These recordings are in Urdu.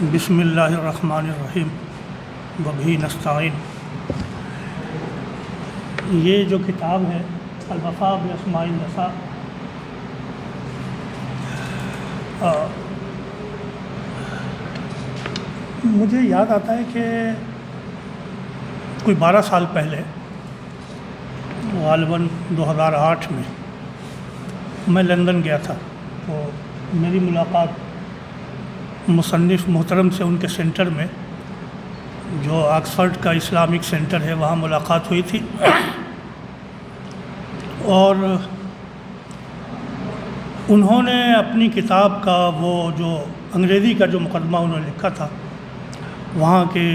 بسم اللہ الرحمن الرحیم وبہ نستعین۔ یہ جو کتاب ہے الوفاء باسماء النساء، مجھے یاد آتا ہے کہ کوئی 12 سال پہلے غالباً 2008 میں لندن گیا تھا، تو میری ملاقات مصنف محترم سے ان کے سینٹر میں، جو آکسفورڈ کا اسلامک سینٹر ہے، وہاں ملاقات ہوئی تھی۔ اور انہوں نے اپنی کتاب کا وہ جو انگریزی کا جو مقدمہ انہوں نے لکھا تھا وہاں کے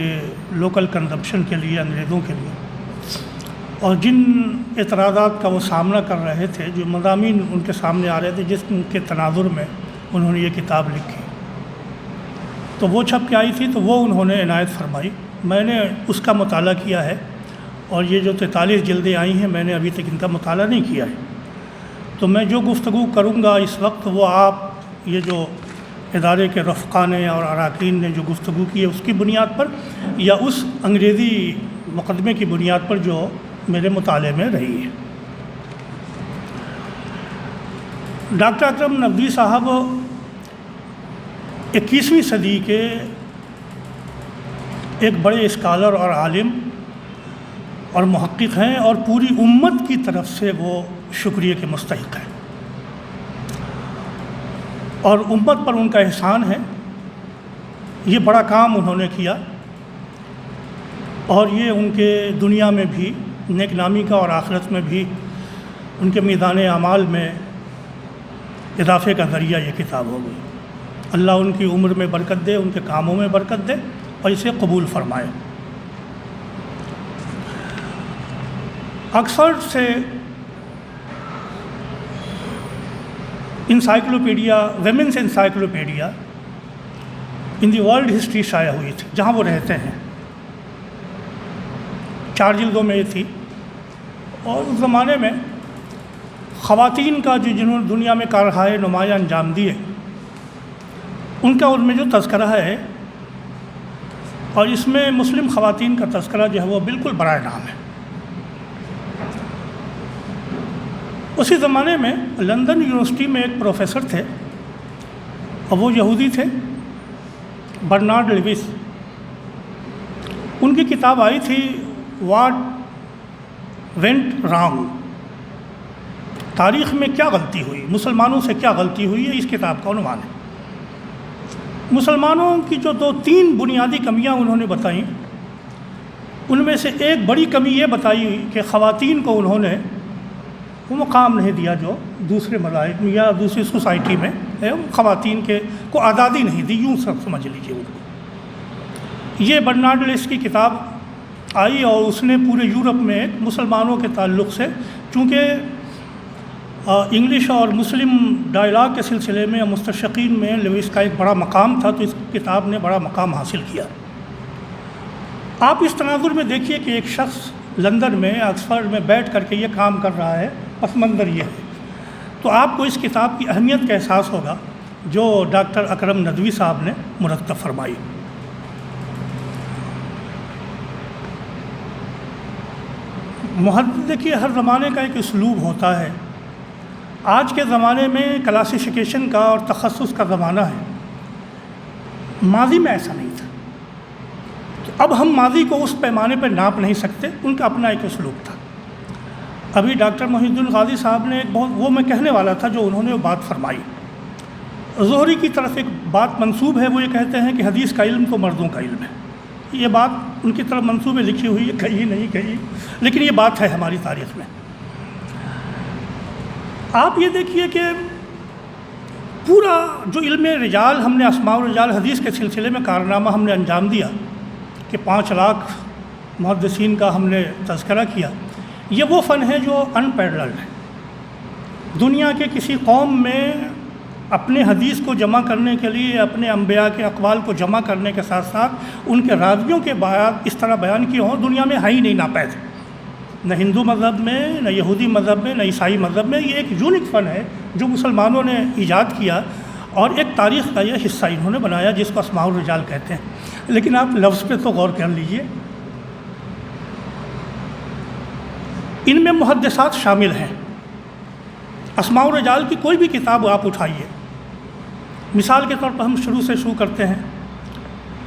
لوکل کنزمپشن کے لیے، انگریزوں کے لیے، اور جن اعتراضات کا وہ سامنا کر رہے تھے، جو مضامین ان کے سامنے آ رہے تھے، جس کے تناظر میں انہوں نے یہ کتاب لکھی، تو وہ چھپ کے آئی تھی، تو وہ انہوں نے عنایت فرمائی۔ میں نے اس کا مطالعہ کیا ہے، اور یہ جو 43 جلدیں آئی ہیں، میں نے ابھی تک ان کا مطالعہ نہیں کیا ہے، تو میں جو گفتگو کروں گا اس وقت، وہ آپ یہ جو ادارے کے رفقا نے اور اراکین نے جو گفتگو کی ہے اس کی بنیاد پر، یا اس انگریزی مقدمے کی بنیاد پر جو میرے مطالعے میں رہی ہے۔ ڈاکٹر اکرم ندوی صاحب 21ویں صدی کے ایک بڑے اسکالر اور عالم اور محقق ہیں، اور پوری امت کی طرف سے وہ شکریہ کے مستحق ہیں، اور امت پر ان کا احسان ہے۔ یہ بڑا کام انہوں نے کیا، اور یہ ان کے دنیا میں بھی نیک نامی کا اور آخرت میں بھی ان کے میزان اعمال میں اضافے کا ذریعہ یہ کتاب ہو گئی۔ اللہ ان کی عمر میں برکت دے، ان کے کاموں میں برکت دے، اور اسے قبول فرمائے۔ آکسفورڈ سے encyclopedia, women's encyclopedia in the world history شائع ہوئی تھی، جہاں وہ رہتے ہیں، 4 جلدوں میں یہ تھی، اور اس زمانے میں خواتین کا جنہوں نے دنیا میں کارہائے نمایاں انجام دیے، ان کا ان میں جو تذکرہ ہے، اور اس میں مسلم خواتین کا تذکرہ جو ہے وہ بالکل برائے نام ہے۔ اسی زمانے میں لندن یونیورسٹی میں ایک پروفیسر تھے، اور وہ یہودی تھے، برنارڈ لیوس۔ ان کی کتاب آئی تھی واٹ وینٹ رانگ، تاریخ میں کیا غلطی ہوئی، مسلمانوں سے کیا غلطی ہوئی ہے، اس کتاب کا عنوان ہے۔ مسلمانوں کی جو 2-3 بنیادی کمیاں انہوں نے بتائیں، ان میں سے ایک بڑی کمی یہ بتائی کہ خواتین کو انہوں نے وہ مقام نہیں دیا جو دوسرے مذاہب میں یا دوسری سوسائٹی میں ہے، خواتین کو آزادی نہیں دی، یوں سب سمجھ لیجیے ان کو۔ یہ برنارڈ لیوس کی کتاب آئی، اور اس نے پورے یورپ میں مسلمانوں کے تعلق سے، چونکہ انگلش اور مسلم ڈائلاگ کے سلسلے میں مستشرقین میں لیوس کا ایک بڑا مقام تھا، تو اس کتاب نے بڑا مقام حاصل کیا۔ آپ اس تناظر میں دیکھیے کہ ایک شخص لندن میں، آکسفورڈ میں بیٹھ کر کے یہ کام کر رہا ہے، پس منظر یہ ہے، تو آپ کو اس کتاب کی اہمیت کا احساس ہوگا جو ڈاکٹر اکرم ندوی صاحب نے مرتب فرمائی۔ محدث دیکھیے، ہر زمانے کا ایک اسلوب ہوتا ہے۔ آج کے زمانے میں کلاسیفیکیشن کا اور تخصص کا زمانہ ہے، ماضی میں ایسا نہیں تھا، تو اب ہم ماضی کو اس پیمانے پر ناپ نہیں سکتے، ان کا اپنا ایک اسلوب تھا۔ ابھی ڈاکٹر محی الدین غازی صاحب نے وہ میں کہنے والا تھا جو انہوں نے وہ بات فرمائی۔ زہری کی طرف ایک بات منسوب ہے، وہ یہ کہتے ہیں کہ حدیث کا علم تو مردوں کا علم ہے۔ یہ بات ان کی طرف منسوب ہے، لکھی ہوئی ہے، کہی نہیں کہی، لیکن یہ بات ہے ہماری تاریخ میں۔ آپ یہ دیکھیے کہ پورا جو علم رجال ہم نے، اسماء الرجال حدیث کے سلسلے میں کارنامہ ہم نے انجام دیا کہ 5 لاکھ محدثین کا ہم نے تذکرہ کیا، یہ وہ فن ہے جو ان پیرللڈ ہے۔ دنیا کے کسی قوم میں اپنے حدیث کو جمع کرنے کے لیے، اپنے انبیاء کے اقوال کو جمع کرنے کے ساتھ ساتھ ان کے راویوں کے بیان اس طرح بیان کیے ہوں، دنیا میں ہے ہی نہیں ناپید، نہ ہندو مذہب میں، نہ یہودی مذہب میں، نہ عیسائی مذہب میں۔ یہ ایک یونک فن ہے جو مسلمانوں نے ایجاد کیا، اور ایک تاریخ کا یہ حصہ انہوں نے بنایا جس کو اسماء الرجال کہتے ہیں۔ لیکن آپ لفظ پہ تو غور کر لیجئے، ان میں محدثات شامل ہیں۔ اسماء الرجال کی کوئی بھی کتاب آپ اٹھائیے، مثال کے طور پر ہم شروع کرتے ہیں،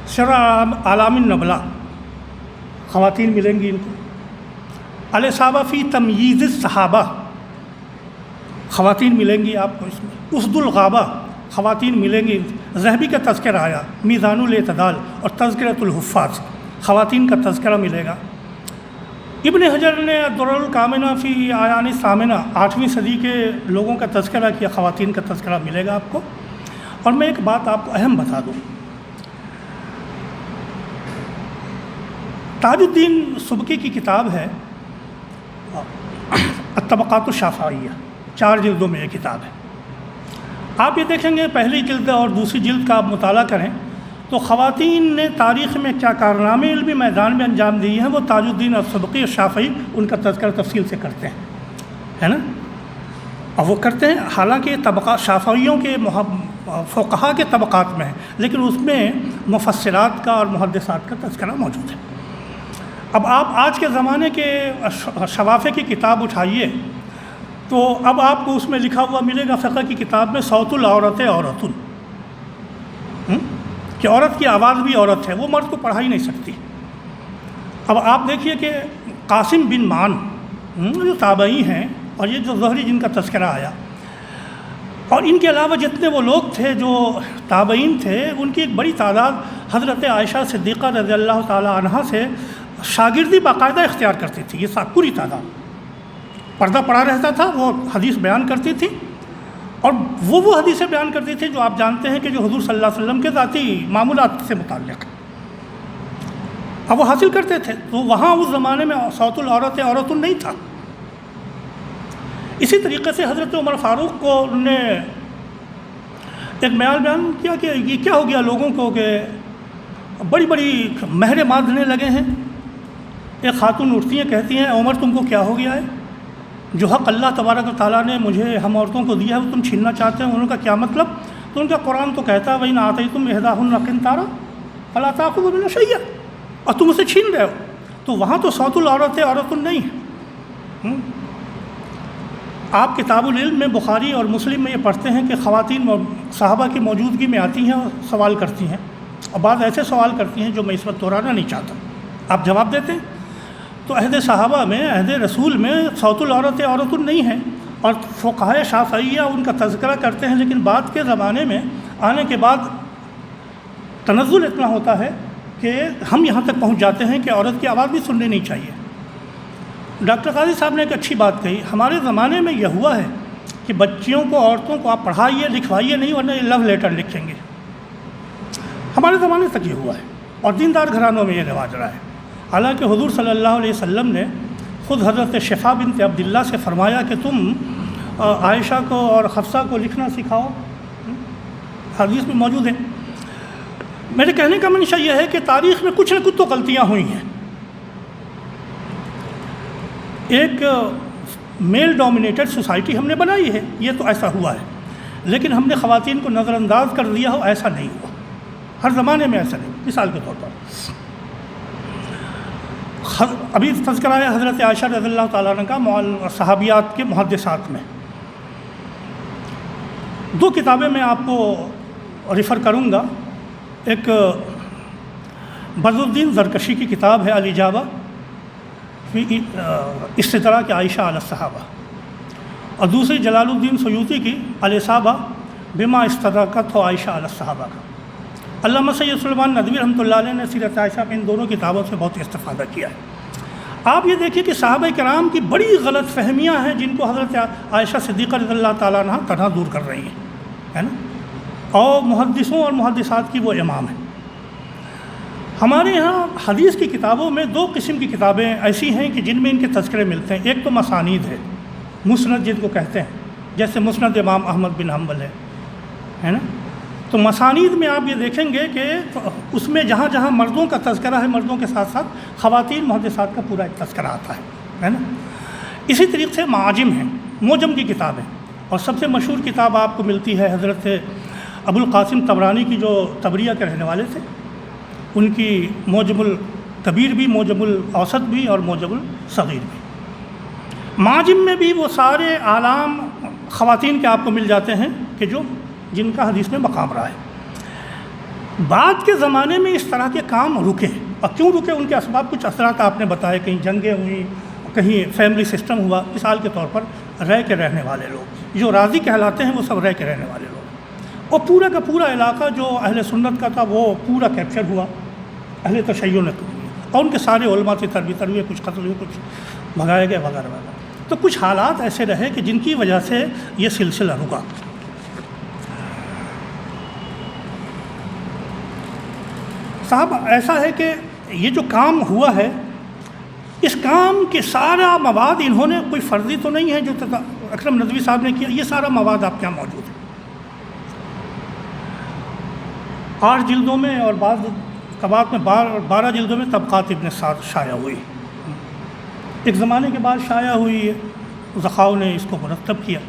شرح اعلام النبلہ، خواتین ملیں گی ان کو۔ الاصابہ فی تمییز الصحابہ، خواتین ملیں گی آپ کو اس میں۔ اسد الغابہ، خواتین ملیں گی۔ ذہبی کا تذکرہ آیا، میزان الاعتدال اور تذکرۃ الحفاظ، خواتین کا تذکرہ ملے گا۔ ابن حجر نے الدرر الکامنہ فی اعیان الثامنہ، 8ویں صدی کے لوگوں کا تذکرہ کیا، خواتین کا تذکرہ ملے گا آپ کو۔ اور میں ایک بات آپ کو اہم بتا دوں، تاج الدین سبکی کی کتاب ہے الطبقات الشافعیہ، 4 جلدوں میں یہ کتاب ہے۔ آپ یہ دیکھیں گے پہلی جلد اور دوسری جلد کا آپ مطالعہ کریں تو خواتین نے تاریخ میں کیا کارنامے علمی میدان میں انجام دیے ہیں وہ تاج الدین السبکی الشافعی ان کا تذکرہ تفصیل سے کرتے ہیں، ہے نا؟ اور وہ کرتے ہیں، حالانکہ طبقات شافعیوں کے فقہا کے طبقات میں ہیں، لیکن اس میں مفسرات کا اور محدثات کا تذکرہ موجود ہے۔ اب آپ آج کے زمانے کے شوافع کی کتاب اٹھائیے تو اب آپ کو اس میں لکھا ہوا ملے گا فقہ کی کتاب میں صوت العورت عورتن، کہ عورت کی آواز بھی عورت ہے، وہ مرد کو پڑھا ہی نہیں سکتی۔ اب آپ دیکھیے کہ قاسم بن معن جو تابعی ہیں اور یہ جو زہری جن کا تذکرہ آیا، اور ان کے علاوہ جتنے وہ لوگ تھے جو تابعین تھے ان کی ایک بڑی تعداد حضرت عائشہ صدیقہ رضی اللہ تعالی عنہا سے شاگردی باقاعدہ اختیار کرتی تھی۔ یہ پوری تعداد پردہ پڑا رہتا تھا، وہ حدیث بیان کرتی تھی، اور وہ حدیثیں بیان کرتی تھی جو آپ جانتے ہیں کہ جو حضور صلی اللہ علیہ وسلم کے ذاتی معمولات سے متعلق ہے، اب وہ حاصل کرتے تھے۔ تو وہاں اس زمانے میں صوت العورت عورت نہیں تھا۔ اسی طریقے سے حضرت عمر فاروق کو انہوں نے ایک بیان کیا کہ یہ کیا ہو گیا لوگوں کو کہ بڑی بڑی مہریں باندھنے لگے ہیں۔ ایک خاتون اٹھتی ہیں، کہتی ہیں عمر تم کو کیا ہو گیا ہے؟ جو حق اللہ تبارک و تعالیٰ نے مجھے ہم عورتوں کو دیا ہے وہ تم چھیننا چاہتے ہیں۔ انہوں کا کیا مطلب؟ تو ان کا قرآن تو کہتا ہے وَإِنْ آتَيْتُمْ إِحْدَاهُنَّ قِنْطَارًا فَلَا تَأْخُذُوا مِنْهُ شَيْئًا، اور تم اسے چھین رہے ہو۔ تو وہاں تو صوت العورت عورت نہیں ہے۔ آپ کتاب العلم میں بخاری اور مسلم میں یہ پڑھتے ہیں کہ خواتین صحابہ کی موجودگی میں آتی ہیں اور سوال کرتی ہیں، اور بعض ایسے سوال کرتی ہیں جو میں اس وقت دہرانا نہیں چاہتا، آپ جواب دیتے ہیں۔ تو عہد صحابہ میں، عہد رسول میں صوت العورت عورت نہیں ہے، اور فقہاء شافعیہ ان کا تذکرہ کرتے ہیں، لیکن بعد کے زمانے میں آنے کے بعد تنزل اتنا ہوتا ہے کہ ہم یہاں تک پہنچ جاتے ہیں کہ عورت کی آواز بھی سننی نہیں چاہیے۔ ڈاکٹر قاضی صاحب نے ایک اچھی بات کہی، ہمارے زمانے میں یہ ہوا ہے کہ بچیوں کو، عورتوں کو آپ پڑھائیے لکھوائیے نہیں، ورنہ یہ لو لیٹر لکھیں گے۔ ہمارے زمانے تک یہ ہوا ہے، اور دیندار گھرانوں میں یہ رواج رہا ہے۔ حالانکہ حضور صلی اللہ علیہ وسلم نے خود حضرت شفا بنت عبداللہ سے فرمایا کہ تم عائشہ کو اور حفصہ کو لکھنا سکھاؤ، حدیث میں موجود ہے۔ میرے کہنے کا منشا یہ ہے کہ تاریخ میں کچھ نہ کچھ تو غلطیاں ہوئی ہیں۔ ایک میل ڈومینیٹڈ سوسائٹی ہم نے بنائی ہے، یہ تو ایسا ہوا ہے، لیکن ہم نے خواتین کو نظر انداز کر دیا ہو، ایسا نہیں ہوا، ہر زمانے میں ایسا نہیں۔ مثال کے طور پر ابھی تذکرہ ہے حضرت عائشہ رضی اللہ تعالیٰ عنہ کا صحابیات کے محدثات میں۔ 2 کتابیں میں آپ کو ریفر کروں گا، ایک بدر الدین زرکشی کی کتاب ہے الاجابہ فی استدراک عائشہ علی الصحابہ، اور دوسری جلال الدین سیوطی کی الاصابہ بما استدرکت عائشہ علی الصحابہ کا۔ علامہ سید سلیمان ندوی رحمۃ اللہ علیہ نے سیرت عائشہ میں ان دونوں کتابوں سے بہت استفادہ کیا ہے۔ آپ یہ دیکھیے کہ صحابہ کرام کی بڑی غلط فہمیاں ہیں جن کو حضرت عائشہ صدیقہ رضی اللہ تعالیٰ عنہ تنہا دور کر رہی ہیں، ہے نا، اور محدثوں اور محدثات کی وہ امام ہیں۔ ہمارے یہاں حدیث کی کتابوں میں 2 قسم کی کتابیں ایسی ہیں کہ جن میں ان کے تذکرے ملتے ہیں۔ ایک تو مسانید ہے، مسند جن کو کہتے ہیں، جیسے مسند امام احمد بن حنبل ہے نا۔ تو مسانید میں آپ یہ دیکھیں گے کہ اس میں جہاں جہاں مردوں کا تذکرہ ہے، مردوں کے ساتھ ساتھ خواتین محدثات کا پورا ایک تذکرہ آتا ہے نا۔ اسی طریقے سے معاجم ہیں، موجم کی کتابیں، اور سب سے مشہور کتاب آپ کو ملتی ہے حضرت ابو القاسم طبرانی کی جو تبریہ کے رہنے والے تھے، ان کی معجم الکبیر بھی، معجم الاوسط بھی اور معجم الصغیر بھی۔ معاجم میں بھی وہ سارے اعلام خواتین کے آپ کو مل جاتے ہیں کہ جن کا حدیث میں مقام رہا ہے۔ بعد کے زمانے میں اس طرح کے کام رکے، اور کیوں رکے ان کے اسباب کچھ اثرات آپ نے بتائے، کہیں جنگیں ہوئیں، کہیں فیملی سسٹم ہوا۔ مثال کے طور پر رہ کے رہنے والے لوگ جو راضی کہلاتے ہیں وہ سب رہ کے رہنے والے لوگ، اور پورا کا پورا علاقہ جو اہل سنت کا تھا وہ پورا کیپچر ہوا اہل تشیع نے، اور ان کے سارے علماء سے تربیت ہوئے، کچھ قتل ہوئے، کچھ بھگائے گئے وغیرہ وغیرہ۔ تو کچھ حالات ایسے رہے کہ جن کی وجہ سے یہ سلسلہ رکا۔ صاحب ایسا ہے کہ یہ جو کام ہوا ہے، اس کام کے سارا مواد انہوں نے، کوئی فرضی تو نہیں ہے جو اکرم ندوی صاحب نے کیا، یہ سارا مواد آپ کے یہاں موجود ہے 8 جلدوں میں، اور بعض کبات میں 12 جلدوں میں طبقات ابن سعد شائع ہوئی، ایک زمانے کے بعد شائع ہوئی ہے، زخاو نے اس کو مرتب کیا۔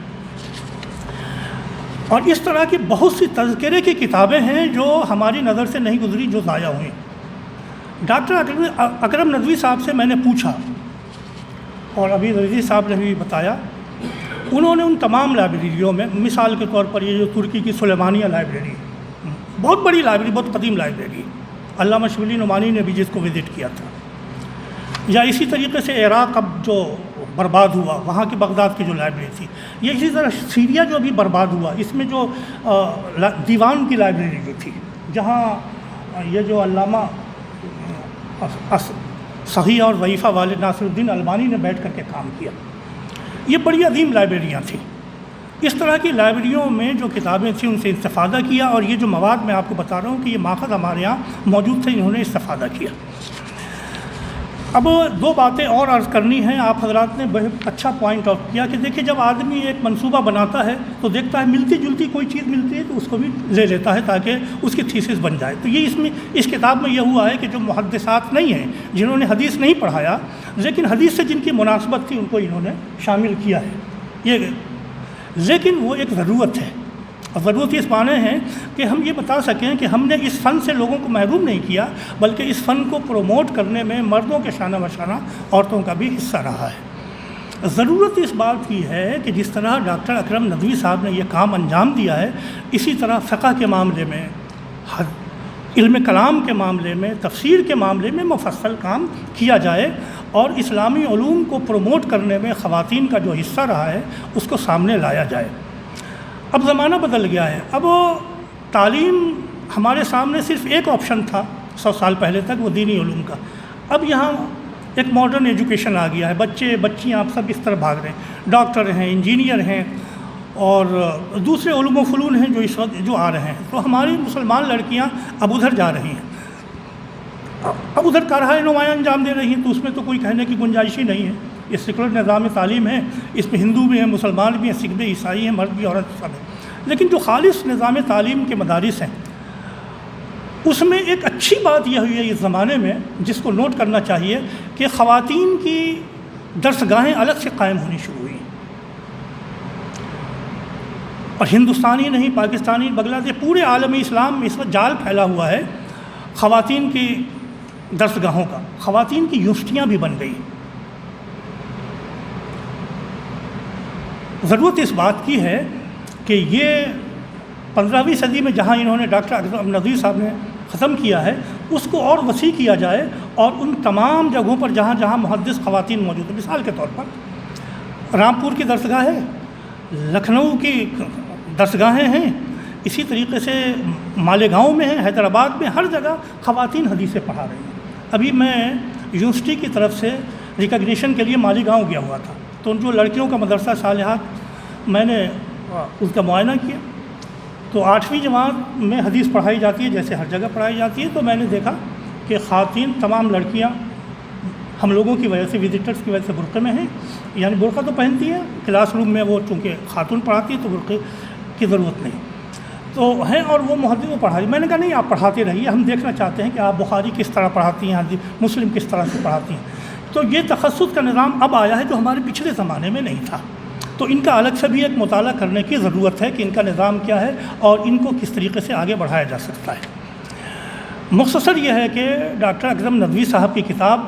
اور اس طرح کی بہت سی تذکرے کی کتابیں ہیں جو ہماری نظر سے نہیں گزری، جو ضائع ہوئیں۔ ڈاکٹر اکرم ندوی صاحب سے میں نے پوچھا، اور ابھی رضی صاحب نے بھی بتایا، انہوں نے ان تمام لائبریریوں میں، مثال کے طور پر یہ جو ترکی کی سلیمانیہ لائبریری، بہت بڑی لائبریری، بہت قدیم لائبریری، علامہ شبلی نعمانی نے بھی جس کو وزٹ کیا تھا، یا اسی طریقے سے عراق اب جو برباد ہوا، وہاں کی بغداد کی جو لائبریری تھی، یہ اسی طرح سیریا جو ابھی برباد ہوا، اس میں جو دیوان کی لائبریری جو تھی، جہاں یہ جو علامہ صحیح اور ضعیفہ والد ناصر الدین البانی نے بیٹھ کر کے کام کیا، یہ بڑی عظیم لائبریریاں تھیں۔ اس طرح کی لائبریریوں میں جو کتابیں تھیں ان سے استفادہ کیا، اور یہ جو مواد میں آپ کو بتا رہا ہوں کہ یہ ماخذ ہمارے یہاں موجود تھے، انہوں نے استفادہ کیا۔ اب 2 باتیں اور عرض کرنی ہیں۔ آپ حضرات نے بہت اچھا پوائنٹ آؤٹ کیا کہ دیکھیں، جب آدمی ایک منصوبہ بناتا ہے تو دیکھتا ہے ملتی جلتی کوئی چیز ملتی ہے تو اس کو بھی لے لیتا ہے تاکہ اس کی تھیسس بن جائے۔ تو یہ اس کتاب میں یہ ہوا ہے کہ جو محدثات نہیں ہیں، جنہوں نے حدیث نہیں پڑھایا لیکن حدیث سے جن کی مناسبت تھی، ان کو انہوں نے شامل کیا ہے۔ لیکن وہ ایک ضرورت ہے، اور ضرورت اس معنی ہے کہ ہم یہ بتا سکیں کہ ہم نے اس فن سے لوگوں کو محروم نہیں کیا، بلکہ اس فن کو پروموٹ کرنے میں مردوں کے شانہ بشانہ عورتوں کا بھی حصہ رہا ہے۔ ضرورت اس بات کی ہے کہ جس طرح ڈاکٹر اکرم ندوی صاحب نے یہ کام انجام دیا ہے، اسی طرح فقہ کے معاملے میں، علم کلام کے معاملے میں، تفسیر کے معاملے میں مفصل کام کیا جائے، اور اسلامی علوم کو پروموٹ کرنے میں خواتین کا جو حصہ رہا ہے اس کو سامنے لایا جائے۔ اب زمانہ بدل گیا ہے، اب تعلیم ہمارے سامنے صرف ایک آپشن تھا 100 سال پہلے تک، وہ دینی علوم کا۔ اب یہاں ایک ماڈرن ایجوکیشن آ گیا ہے، بچے بچیاں آپ سب اس طرح بھاگ رہے ہیں، ڈاکٹر ہیں، انجینئر ہیں، اور دوسرے علوم و فنون ہیں جو اس وقت جو آ رہے ہیں۔ تو ہماری مسلمان لڑکیاں اب ادھر جا رہی ہیں، اب ادھر کارہائے نمایاں انجام دے رہی ہیں، تو اس میں تو کوئی کہنے کی گنجائش ہی نہیں ہے۔ یہ سیکولر نظام تعلیم ہے، اس میں ہندو بھی ہیں، مسلمان بھی ہیں، سکھ بھی، عیسائی ہیں، مرد بھی، عورت سب ہیں۔ لیکن جو خالص نظام تعلیم کے مدارس ہیں، اس میں ایک اچھی بات یہ ہوئی ہے اس زمانے میں، جس کو نوٹ کرنا چاہیے، کہ خواتین کی درسگاہیں الگ سے قائم ہونی شروع ہوئی، اور ہندوستانی نہیں، پاکستانی، بنگلہ دیش، پورے عالم اسلام میں اس وقت جال پھیلا ہوا ہے خواتین کی درسگاہوں کا۔ خواتین کی یونیورسٹیاں بھی بن گئی۔ ضرورت اس بات کی ہے کہ یہ 15ویں صدی میں جہاں انہوں نے ڈاکٹر اکرم ندوی صاحب نے ختم کیا ہے، اس کو اور وسیع کیا جائے، اور ان تمام جگہوں پر جہاں جہاں محدث خواتین موجود ہیں، مثال کے طور پر رامپور کی درسگاہ ہے، لکھنؤ کی درسگاہیں ہیں، اسی طریقے سے مالیگاؤں میں ہیں، حیدرآباد میں، ہر جگہ خواتین حدیثیں پڑھا رہی ہیں۔ ابھی میں یونیورسٹی کی طرف سے ریکگنیشن کے لیے مالیگاؤں گیا ہوا تھا، تو ان جو لڑکیوں کا مدرسہ صالحات، میں نے اس کا معائنہ کیا، تو 8ویں جماعت میں حدیث پڑھائی جاتی ہے جیسے ہر جگہ پڑھائی جاتی ہے، تو میں نے دیکھا کہ خواتین تمام لڑکیاں ہم لوگوں کی وجہ سے، وزٹرز کی وجہ سے برقعے میں ہیں، یعنی برقع تو پہنتی ہیں، کلاس روم میں وہ چونکہ خاتون پڑھاتی ہے تو برقعے کی ضرورت نہیں تو ہیں، اور وہ محدث پڑھا رہی۔ میں نے کہا نہیں، آپ پڑھاتے رہیے، ہم دیکھنا چاہتے ہیں کہ آپ بخاری کس طرح پڑھاتی ہیں، مسلم کس طرح سے پڑھاتی ہیں۔ تو یہ تخصص کا نظام اب آیا ہے جو ہمارے پچھلے زمانے میں نہیں تھا۔ تو ان کا الگ سے بھی ایک مطالعہ کرنے کی ضرورت ہے کہ ان کا نظام کیا ہے اور ان کو کس طریقے سے آگے بڑھایا جا سکتا ہے۔ مختصر یہ ہے کہ ڈاکٹر اکرم ندوی صاحب کی کتاب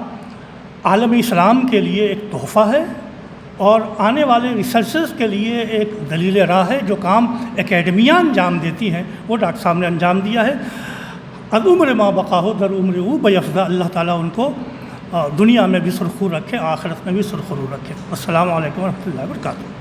عالم اسلام کے لیے ایک تحفہ ہے اور آنے والے ریسرچرز کے لیے ایک دلیل راہ ہے۔ جو کام اکیڈمیاں انجام دیتی ہیں وہ ڈاکٹر صاحب نے انجام دیا ہے۔ العمر ما بقا ہو در عمر او بیفضا، اللہ تعالیٰ ان کو دنیا میں بھی سرخرو رکھے، آخرت میں بھی سرخرو رکھے۔ السلام علیکم ورحمۃ اللہ وبرکاتہ۔